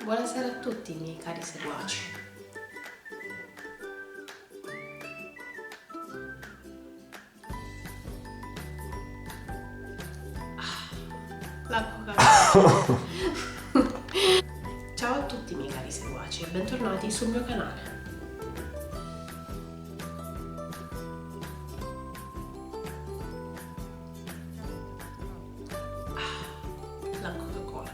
Buonasera a tutti miei cari seguaci. La Coca-Cola. Ciao a tutti miei cari seguaci e bentornati sul mio canale. La Coca-Cola.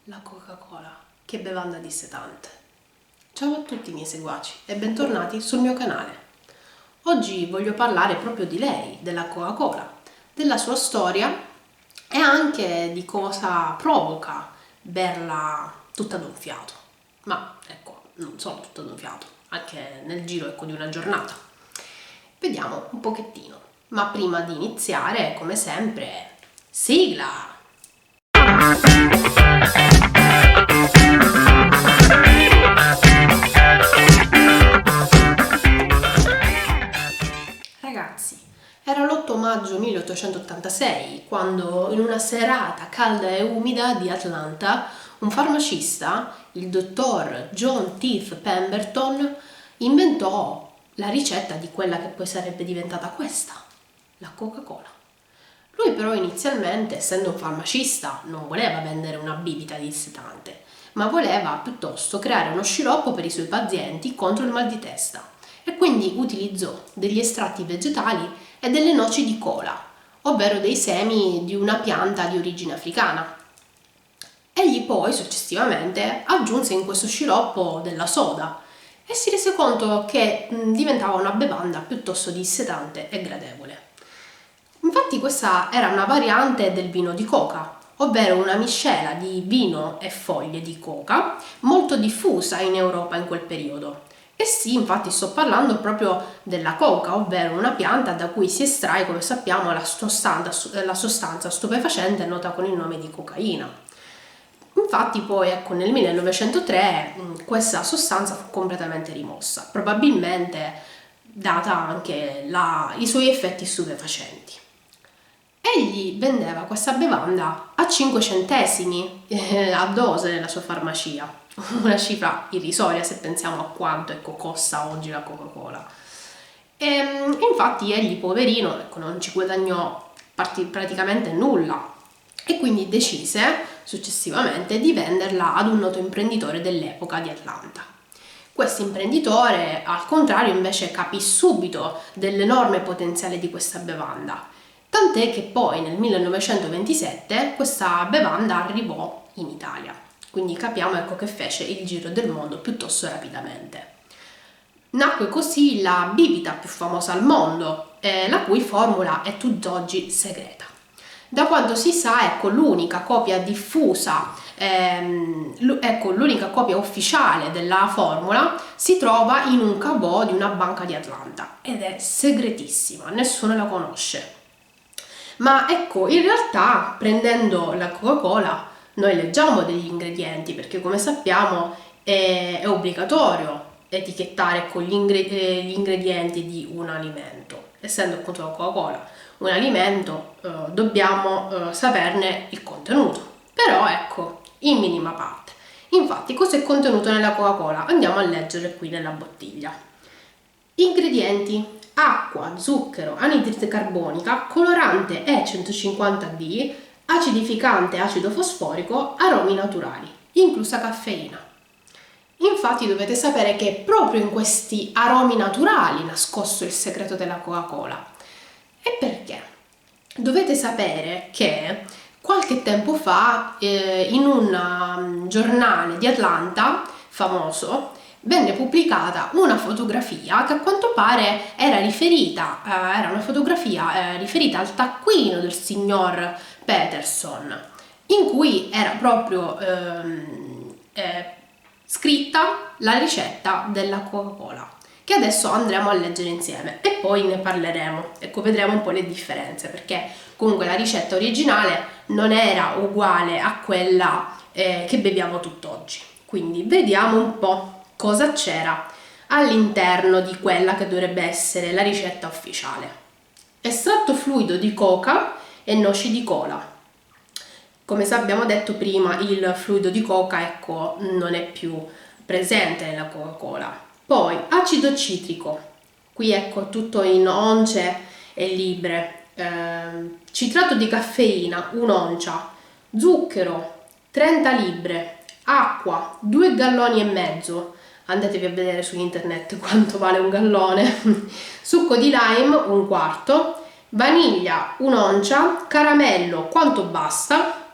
La Coca-Cola, che bevanda dissetante. Ciao a tutti i miei seguaci e bentornati sul mio canale. Oggi voglio parlare proprio di lei, della Coca-Cola, della sua storia e anche di cosa provoca berla tutta d'un fiato. Ma ecco, non solo tutta d'un fiato, anche nel giro di una giornata. Vediamo un pochettino. Ma prima di iniziare, come sempre, sigla! Ragazzi, era l'8 maggio 1886 quando in una serata calda e umida di Atlanta un farmacista, il dottor John T. Pemberton, inventò la ricetta di quella che poi sarebbe diventata questa, la Coca-Cola. Lui però inizialmente, essendo un farmacista, non voleva vendere una bibita dissetante, ma voleva piuttosto creare uno sciroppo per i suoi pazienti contro il mal di testa e quindi utilizzò degli estratti vegetali e delle noci di cola, ovvero dei semi di una pianta di origine africana. Egli poi successivamente aggiunse in questo sciroppo della soda e si rese conto che diventava una bevanda piuttosto dissetante e gradevole. Infatti questa era una variante del vino di coca, ovvero una miscela di vino e foglie di coca molto diffusa in Europa in quel periodo. E sì, infatti sto parlando proprio della coca, ovvero una pianta da cui si estrae, come sappiamo, la sostanza stupefacente nota con il nome di cocaina. Infatti poi ecco, nel 1903 questa sostanza fu completamente rimossa, probabilmente data anche i suoi effetti stupefacenti. Egli vendeva questa bevanda a 5 centesimi a dose nella sua farmacia, una cifra irrisoria se pensiamo a quanto costa oggi la Coca-Cola. E infatti egli, poverino, non ci guadagnò praticamente nulla e quindi decise successivamente di venderla ad un noto imprenditore dell'epoca di Atlanta. Questo imprenditore, al contrario, invece capì subito dell'enorme potenziale di questa bevanda. Tant'è che poi nel 1927 questa bevanda arrivò in Italia, quindi capiamo che fece il giro del mondo piuttosto rapidamente. Nacque così la bibita più famosa al mondo, la cui formula è tutt'oggi segreta. Da quanto si sa, l'unica copia diffusa, l'unica copia ufficiale della formula si trova in un caveau di una banca di Atlanta ed è segretissima, nessuno la conosce. Ma in realtà prendendo la Coca-Cola noi leggiamo degli ingredienti perché come sappiamo è obbligatorio etichettare con gli ingredienti di un alimento. Essendo appunto la Coca-Cola un alimento dobbiamo saperne il contenuto, però in minima parte. Infatti cosa è contenuto nella Coca-Cola? Andiamo a leggere qui nella bottiglia. Ingredienti: acqua, zucchero, anidride carbonica, colorante E150D, acidificante acido fosforico, aromi naturali, inclusa caffeina. Infatti dovete sapere che è proprio in questi aromi naturali nascosto il segreto della Coca-Cola. E perché? Dovete sapere che qualche tempo fa in un giornale di Atlanta famoso venne pubblicata una fotografia che a quanto pare era una fotografia riferita al taccuino del signor Peterson, in cui era proprio scritta la ricetta della Coca-Cola, che adesso andremo a leggere insieme e poi ne parleremo. Vedremo un po' le differenze, perché comunque la ricetta originale non era uguale a quella che beviamo tutt'oggi. Quindi vediamo un po' cosa c'era all'interno di quella che dovrebbe essere la ricetta ufficiale. Estratto fluido di coca e noci di cola. Come abbiamo detto prima, il fluido di coca, ecco, non è più presente nella Coca-Cola. Poi acido citrico, qui ecco tutto in once e libbre, citrato di caffeina, un'oncia, zucchero, 30 libbre, acqua, 2 galloni e mezzo, andatevi a vedere su internet quanto vale un gallone, succo di lime, un quarto, vaniglia, un'oncia, caramello, quanto basta,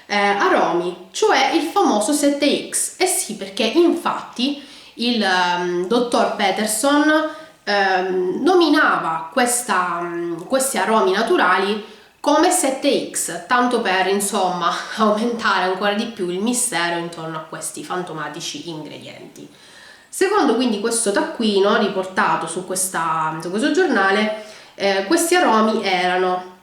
aromi, cioè il famoso 7X. Eh sì, perché infatti il dottor Peterson nominava questi aromi naturali come 7X, tanto per insomma aumentare ancora di più il mistero intorno a questi fantomatici ingredienti. Secondo quindi questo taccuino riportato su questo giornale, questi aromi erano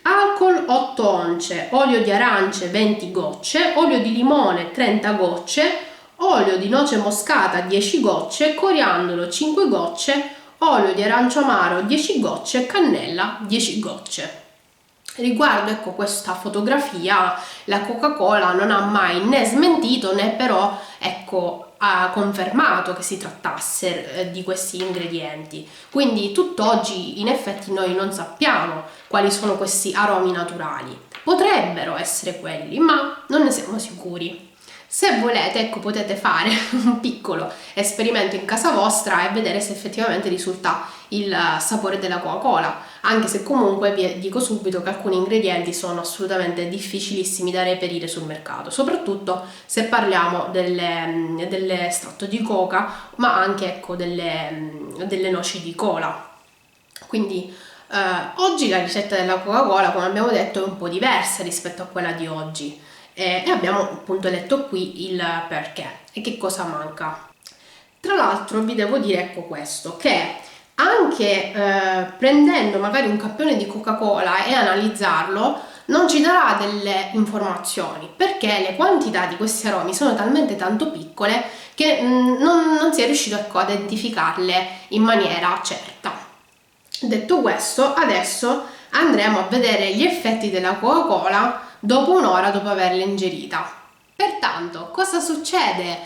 alcol 8 once, olio di arance 20 gocce, olio di limone 30 gocce, olio di noce moscata 10 gocce, coriandolo 5 gocce, olio di arancio amaro 10 gocce, cannella 10 gocce. Riguardo ecco questa fotografia, la Coca-Cola non ha mai né smentito né però ecco ha confermato che si trattasse di questi ingredienti. Quindi tutt'oggi in effetti noi non sappiamo quali sono questi aromi naturali. Potrebbero essere quelli, ma non ne siamo sicuri. Se volete, ecco, potete fare un piccolo esperimento in casa vostra e vedere se effettivamente risulta il sapore della Coca-Cola, anche se comunque vi dico subito che alcuni ingredienti sono assolutamente difficilissimi da reperire sul mercato, soprattutto se parliamo dell'estratto di coca, ma anche ecco delle noci di cola. Quindi oggi la ricetta della Coca-Cola, come abbiamo detto, è un po' diversa rispetto a quella di oggi. E abbiamo appunto letto qui il perché e che cosa manca. Tra l'altro vi devo dire ecco questo, che anche prendendo magari un campione di Coca-Cola e analizzarlo non ci darà delle informazioni, perché le quantità di questi aromi sono talmente tanto piccole che non si è riuscito ecco, a identificarle in maniera certa. Detto questo, adesso andremo a vedere gli effetti della Coca-Cola dopo un'ora dopo averla ingerita. Pertanto, cosa succede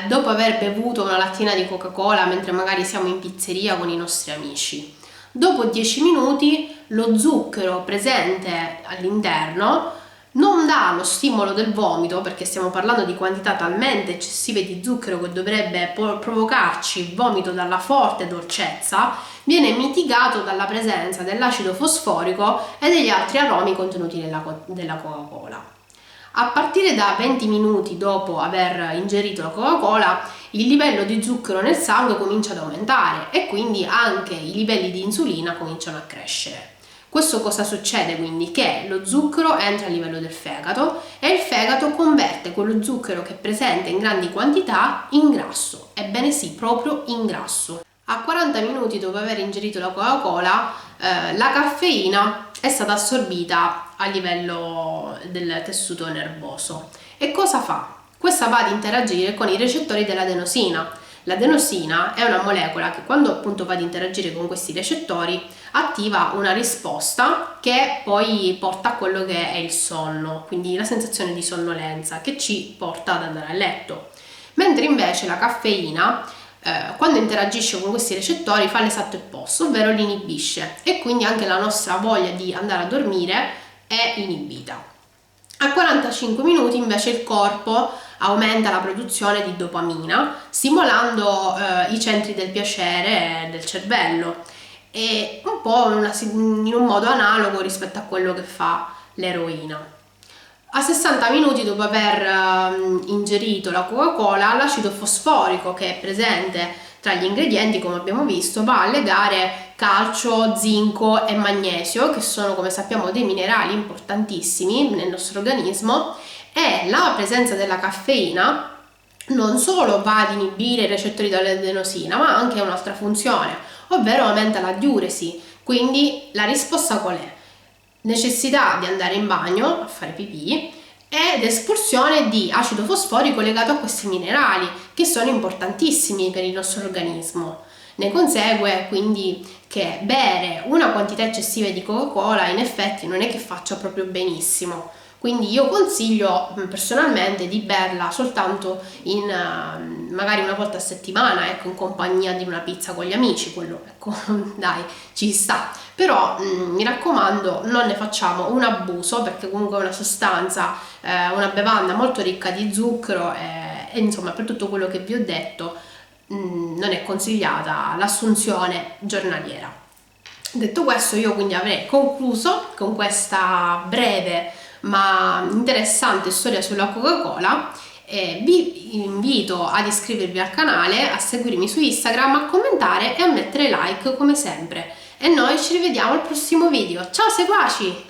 dopo aver bevuto una lattina di Coca-Cola mentre magari siamo in pizzeria con i nostri amici? Dopo 10 minuti lo zucchero presente all'interno non dà lo stimolo del vomito, perché stiamo parlando di quantità talmente eccessive di zucchero che dovrebbe provocarci vomito dalla forte dolcezza, viene mitigato dalla presenza dell'acido fosforico e degli altri aromi contenuti nella Coca-Cola. A partire da 20 minuti dopo aver ingerito la Coca-Cola, il livello di zucchero nel sangue comincia ad aumentare e quindi anche i livelli di insulina cominciano a crescere. Questo cosa succede quindi? Che lo zucchero entra a livello del fegato e il fegato converte quello zucchero che è presente in grandi quantità in grasso. Ebbene sì, proprio in grasso. A 40 minuti dopo aver ingerito la Coca-Cola, la caffeina è stata assorbita a livello del tessuto nervoso. E cosa fa? Questa va ad interagire con i recettori dell'adenosina. L'adenosina è una molecola che quando appunto va ad interagire con questi recettori attiva una risposta che poi porta a quello che è il sonno, quindi la sensazione di sonnolenza che ci porta ad andare a letto. Mentre invece la caffeina quando interagisce con questi recettori fa l'esatto opposto, ovvero li inibisce e quindi anche la nostra voglia di andare a dormire è inibita. A 45 minuti invece il corpo aumenta la produzione di dopamina, stimolando i centri del piacere del cervello e un po' in un modo analogo rispetto a quello che fa l'eroina. A 60 minuti dopo aver ingerito la Coca-Cola, l'acido fosforico che è presente tra gli ingredienti, come abbiamo visto, va a legare calcio, zinco e magnesio, che sono, come sappiamo, dei minerali importantissimi nel nostro organismo, e la presenza della caffeina non solo va ad inibire i recettori dell'adenosina, ma ha anche un'altra funzione, ovvero aumenta la diuresi. Quindi la risposta qual è? Necessità di andare in bagno a fare pipì ed espulsione di acido fosforico legato a questi minerali che sono importantissimi per il nostro organismo. Ne consegue quindi che bere una quantità eccessiva di Coca-Cola in effetti non è che faccia proprio benissimo. Quindi io consiglio personalmente di berla soltanto magari una volta a settimana, ecco, in compagnia di una pizza con gli amici, quello ecco, dai, ci sta. Però mi raccomando, non ne facciamo un abuso, perché comunque è una sostanza, una bevanda molto ricca di zucchero e insomma per tutto quello che vi ho detto non è consigliata l'assunzione giornaliera. Detto questo, io quindi avrei concluso con questa breve ma interessante storia sulla Coca-Cola. Vi invito ad iscrivervi al canale, a seguirmi su Instagram, a commentare e a mettere like come sempre. E noi ci rivediamo al prossimo video. Ciao seguaci!